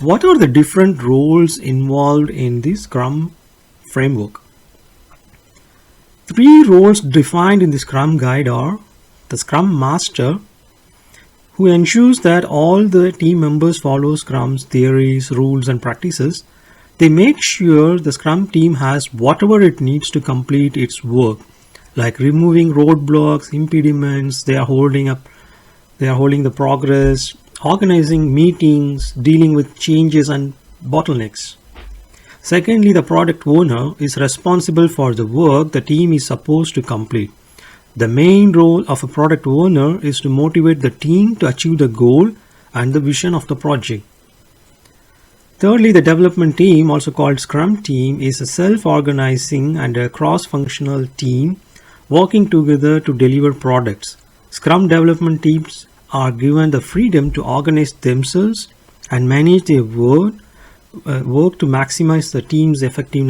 What are the different roles involved in the Scrum framework? 3 roles defined in the Scrum Guide are the Scrum Master, who ensures that all the team members follow Scrum's theories, rules, and practices. They make sure the Scrum team has whatever it needs to complete its work, like removing roadblocks, impediments, they are holding the progress, organizing meetings, dealing with changes and bottlenecks. Secondly, the product owner is responsible for the work the team is supposed to complete. The main role of a product owner is to motivate the team to achieve the goal and the vision of the project. Thirdly, the development team, also called Scrum Team, is a self-organizing and a cross-functional team working together to deliver products. Scrum development teams are given the freedom to organize themselves and manage their work to maximize the team's effectiveness.